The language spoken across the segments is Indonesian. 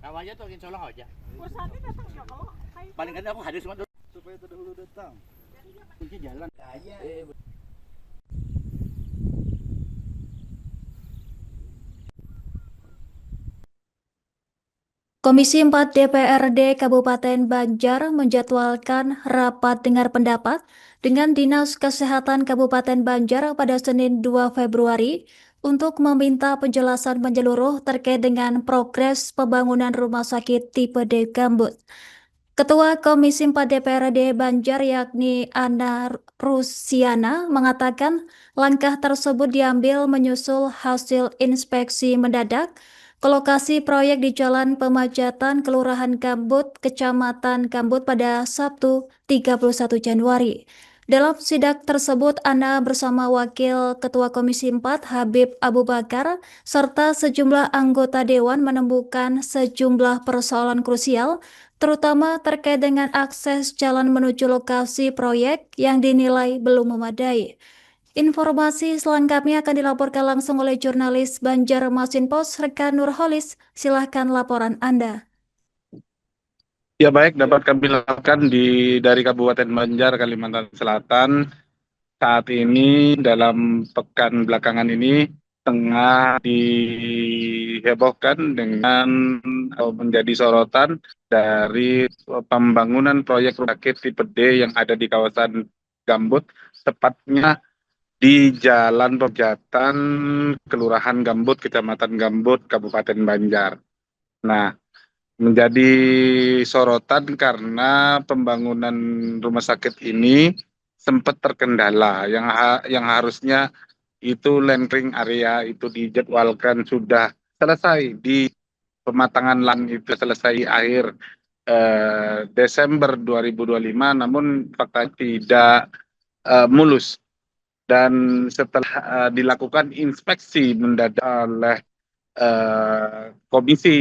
Awalnya tuh insya Allah aja. Perusahaannya datang nggak kalau kayak Paling kan aku hadir semua dulu. Supaya terdahulu datang. Kunci jalan. Kaya. Komisi 4 DPRD Kabupaten Banjar menjadwalkan rapat dengar pendapat dengan Dinas Kesehatan Kabupaten Banjar pada Senin 2 Februari untuk meminta penjelasan menyeluruh terkait dengan progres pembangunan rumah sakit tipe D Gambut. Ketua Komisi 4 DPRD Banjar yakni Ana Rusiana mengatakan langkah tersebut diambil menyusul hasil inspeksi mendadak ke lokasi proyek di Jalan Pemajatan Kelurahan Gambut, Kecamatan Gambut pada Sabtu 31 Januari. Dalam sidak tersebut, Ana bersama Wakil Ketua Komisi 4 Habib Abu Bakar serta sejumlah anggota Dewan menemukan sejumlah persoalan krusial terutama terkait dengan akses jalan menuju lokasi proyek yang dinilai belum memadai. Informasi selengkapnya akan dilaporkan langsung oleh jurnalis Banjarmasin Post, rekan Nurholis. Silahkan laporan Anda. Ya baik, dapat kami laporkan dari Kabupaten Banjar, Kalimantan Selatan. Saat ini dalam pekan belakangan ini tengah dihebohkan dengan menjadi sorotan dari pembangunan proyek rumah sakit tipe D yang ada di kawasan Gambut, tepatnya di Jalan Pemajatan Kelurahan Gambut, Kecamatan Gambut, Kabupaten Banjar. Nah, menjadi sorotan karena pembangunan rumah sakit ini sempat terkendala yang harusnya itu landing area itu dijadwalkan sudah selesai di pematangan lahan itu selesai akhir Desember 2025, namun fakta tidak mulus. Dan setelah dilakukan inspeksi mendadak oleh Komisi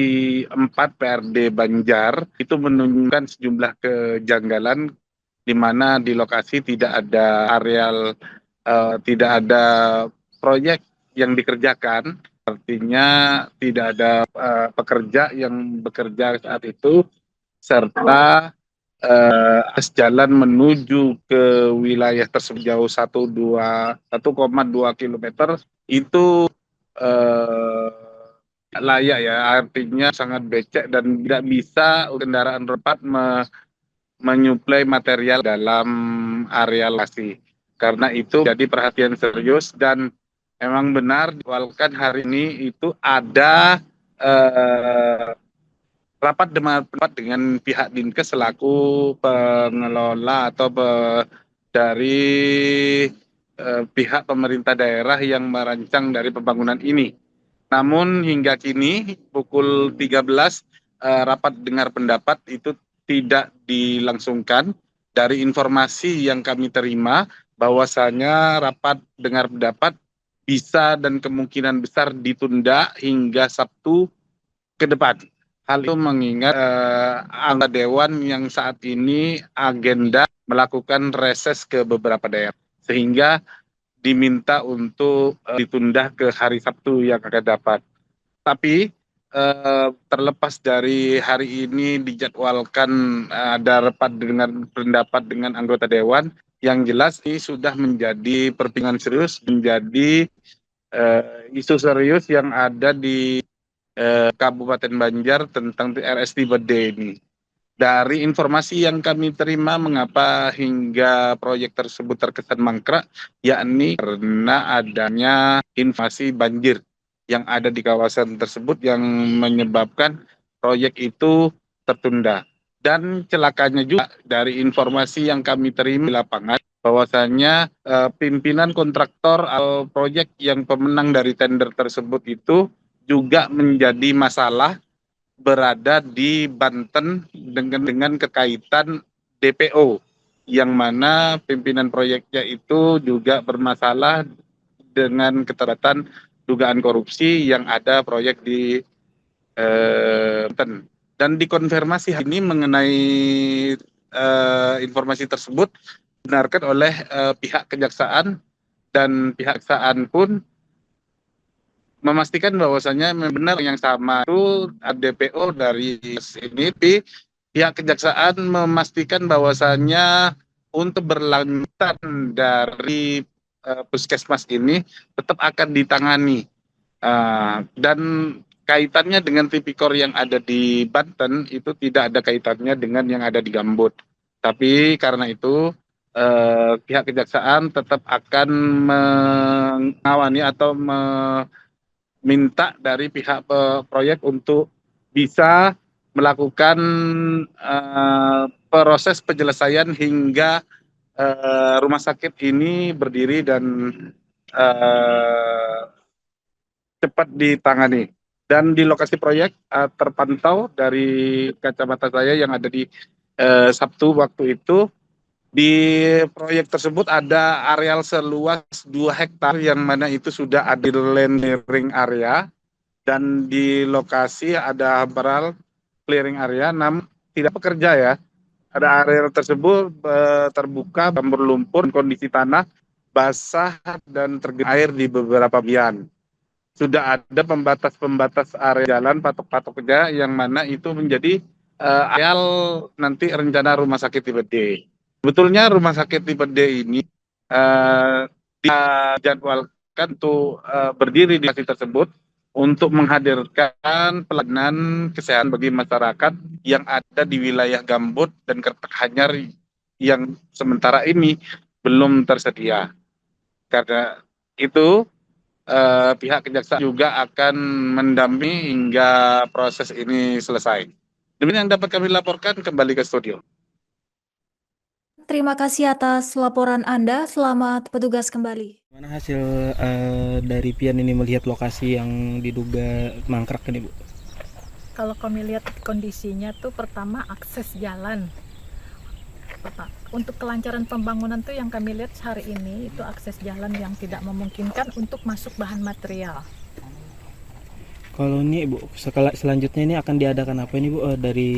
4 PRD Banjar itu menunjukkan sejumlah kejanggalan di mana di lokasi tidak ada areal, tidak ada proyek yang dikerjakan, artinya tidak ada pekerja yang bekerja saat itu, serta akses jalan menuju ke wilayah tersebut jauh 1,2 kilometer itu layak ya, artinya sangat becek dan tidak bisa kendaraan roda 4 menyuplai material dalam area lokasi. Karena itu jadi perhatian serius dan memang benar dijadwalkan hari ini itu ada rapat dengan pihak Dinkes selaku pengelola atau dari pihak pemerintah daerah yang merancang dari pembangunan ini. Namun hingga kini pukul 13 rapat dengar pendapat itu tidak dilangsungkan. Dari informasi yang kami terima bahwasanya rapat dengar pendapat bisa dan kemungkinan besar ditunda hingga Sabtu ke depan. Hal itu mengingat anggota dewan yang saat ini agenda melakukan reses ke beberapa daerah, sehingga diminta untuk ditunda ke hari Sabtu yang akan dapat. Tapi terlepas dari hari ini dijadwalkan ada rapat dengan pendapat dengan anggota dewan, yang jelas ini sudah menjadi perbincangan serius, menjadi isu serius yang ada di Kabupaten Banjar tentang RS tipe D ini. Dari informasi yang kami terima, mengapa hingga proyek tersebut terkesan mangkrak, yakni karena adanya invasi banjir yang ada di kawasan tersebut yang menyebabkan proyek itu tertunda. Dan celakanya juga dari informasi yang kami terima di lapangan, bahwasanya pimpinan kontraktor atau proyek yang pemenang dari tender tersebut itu juga menjadi masalah berada di Banten dengan kekaitan DPO, yang mana pimpinan proyeknya itu juga bermasalah dengan keterlibatan dugaan korupsi yang ada proyek di Banten. Dan dikonfirmasi hari ini mengenai informasi tersebut dibenarkan oleh pihak kejaksaan, dan pihak kejaksaan pun memastikan bahwasannya benar yang sama itu DPO dari ini, pihak kejaksaan memastikan bahwasannya untuk berlanjutan dari puskesmas ini tetap akan ditangani. Dan kaitannya dengan tipikor yang ada di Banten itu tidak ada kaitannya dengan yang ada di Gambut. Tapi karena itu pihak kejaksaan tetap akan mengawani atau meminta dari pihak proyek untuk bisa melakukan proses penyelesaian hingga rumah sakit ini berdiri dan cepat ditangani. Dan di lokasi proyek terpantau dari kacamata saya yang ada di Sabtu waktu itu, di proyek tersebut ada areal seluas 2 hektar yang mana itu sudah ada land clearing area, dan di lokasi ada hamparan clearing area, namun tidak bekerja ya. Ada areal tersebut terbuka, berlumpur, kondisi tanah basah dan tergenang air di beberapa bagian. Sudah ada pembatas-pembatas area jalan, patok-patoknya yang mana itu menjadi areal nanti rencana rumah sakit tipe D. Sebetulnya rumah sakit tipe D ini dijadwalkan untuk berdiri di lokasi tersebut untuk menghadirkan pelayanan kesehatan bagi masyarakat yang ada di wilayah Gambut dan Kertakhanyar yang sementara ini belum tersedia. Karena itu pihak kejaksaan juga akan mendampingi hingga proses ini selesai. Demikian yang dapat kami laporkan, kembali ke studio. Terima kasih atas laporan Anda. Selamat bertugas kembali. Mana hasil dari Pian ini melihat lokasi yang diduga mangkrak ini, Bu? Kalau kami lihat kondisinya tuh pertama akses jalan. Untuk kelancaran pembangunan tuh yang kami lihat hari ini itu akses jalan yang tidak memungkinkan untuk masuk bahan material. Kalau ini, Bu, selanjutnya ini akan diadakan apa ini, Bu, dari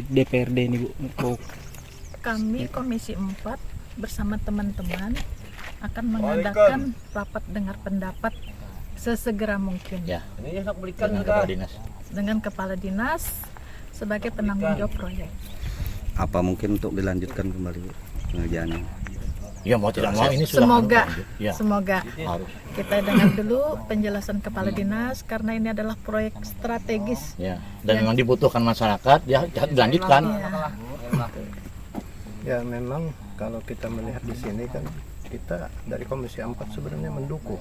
DPRD ini, Bu? Kami Komisi 4 bersama teman-teman akan mengadakan rapat dengar pendapat sesegera mungkin. Ya, ini dengan kepala dinas. Dengan kepala dinas sebagai penanggung jawab proyek. Apa mungkin untuk dilanjutkan kembali pengerjaannya? Ya mau tidak mau ini sudah Semoga, ya. semoga Harus. kita dengar dulu penjelasan kepala dinas karena ini adalah proyek strategis. Ya, dan memang dibutuhkan masyarakat, ya dilanjutkan. Ya memang kalau kita melihat di sini kan kita dari Komisi 4 sebenarnya mendukung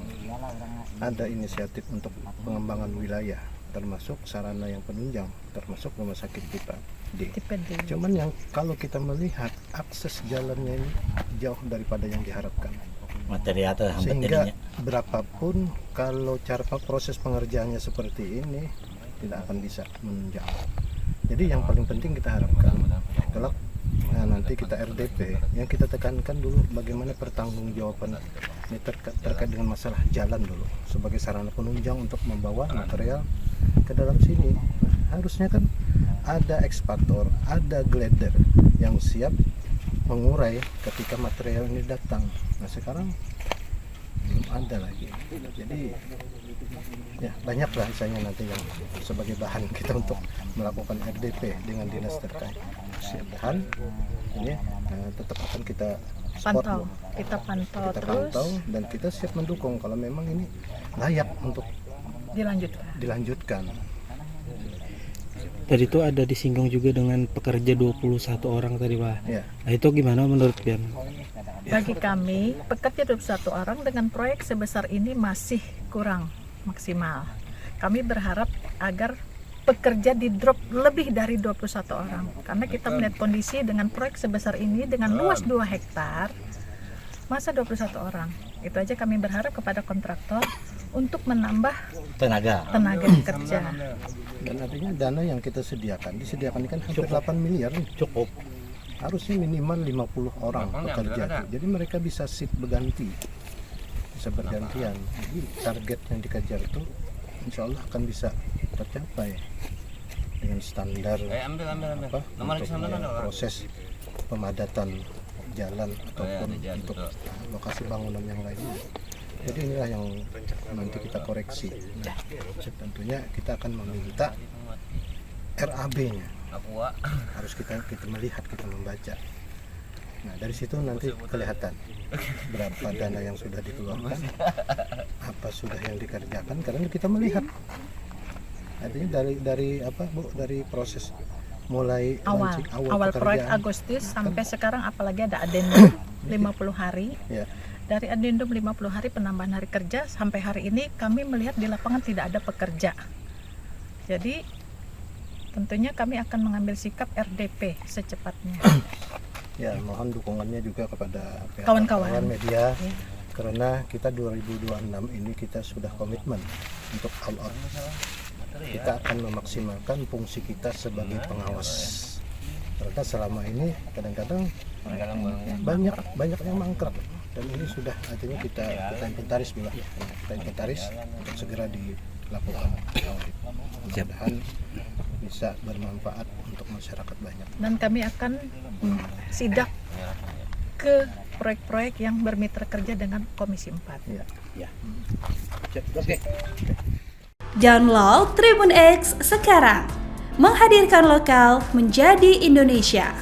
ada inisiatif untuk pengembangan wilayah termasuk sarana yang penunjang termasuk rumah sakit tipe D. Cuman yang kalau kita melihat akses jalannya ini jauh daripada yang diharapkan. Sehingga berapapun kalau cara proses pengerjaannya seperti ini tidak akan bisa menunjang. Jadi yang paling penting kita harapkan kalau nanti kita RDP yang kita tekankan dulu bagaimana pertanggungjawaban ini terkait dengan masalah jalan dulu sebagai sarana penunjang untuk membawa material ke dalam sini. Harusnya kan ada ekskavator, ada glider yang siap mengurai ketika material ini datang. Nah sekarang belum ada lagi. Jadi ya banyaklah misalnya nanti yang sebagai bahan kita untuk melakukan RDP dengan dinas terkait. Mudah-mudahan ini tetap akan kita pantau, kita pantau dan kita siap mendukung kalau memang ini layak untuk dilanjutkan. Tadi itu ada disinggung juga dengan pekerja 21 orang tadi, Pak. Ya. Nah itu gimana menurut Pian? Bagi kami, pekerja 21 orang dengan proyek sebesar ini masih kurang maksimal. Kami berharap agar pekerja di drop lebih dari 21 orang. Karena kita melihat kondisi dengan proyek sebesar ini dengan luas 2 hektar, masa 21 orang. Itu aja kami berharap kepada kontraktor untuk menambah tenaga kerja. Dan artinya dana yang kita disediakan ini kan hampir 8 miliar nih. Cukup. Harusnya minimal 50 orang pekerja. Jadi mereka bisa shift berganti. Bisa bergantian. Jadi target yang dikejar itu insya Allah akan bisa tercapai dengan standar untuk proses pemadatan jalan ataupun untuk lokasi bangunan yang lainnya. Jadi inilah yang nanti kita koreksi. Nah, tentunya kita akan meminta RAB-nya. Harus kita melihat, kita membaca. Nah, dari situ nanti kelihatan berapa dana yang sudah dikeluarkan, apa sudah yang dikerjakan, karena kita melihat. Artinya dari apa Bu, dari proses mulai awal pekerjaan. proyek Agustus sampai sekarang, apalagi ada adendum 50 hari. Ya. Dari adendum 50 hari penambahan hari kerja sampai hari ini kami melihat di lapangan tidak ada pekerja. Jadi tentunya kami akan mengambil sikap RDP secepatnya. Ya, mohon dukungannya juga kepada pihak Kawan-kawan media, ya. Karena kita 2026 ini kita sudah komitmen untuk all out. Kita akan memaksimalkan fungsi kita sebagai pengawas. Karena selama ini kadang-kadang banyak yang mangkrak, dan ini sudah artinya kita inventaris bila kita inventaris untuk segera dilakukan audit. Mudah-mudahan bisa bermanfaat untuk masyarakat banyak. Dan kami akan sidak ke proyek-proyek yang bermitra kerja dengan Komisi 4. Ya. Oke. Download Tribun X sekarang, menghadirkan lokal menjadi Indonesia.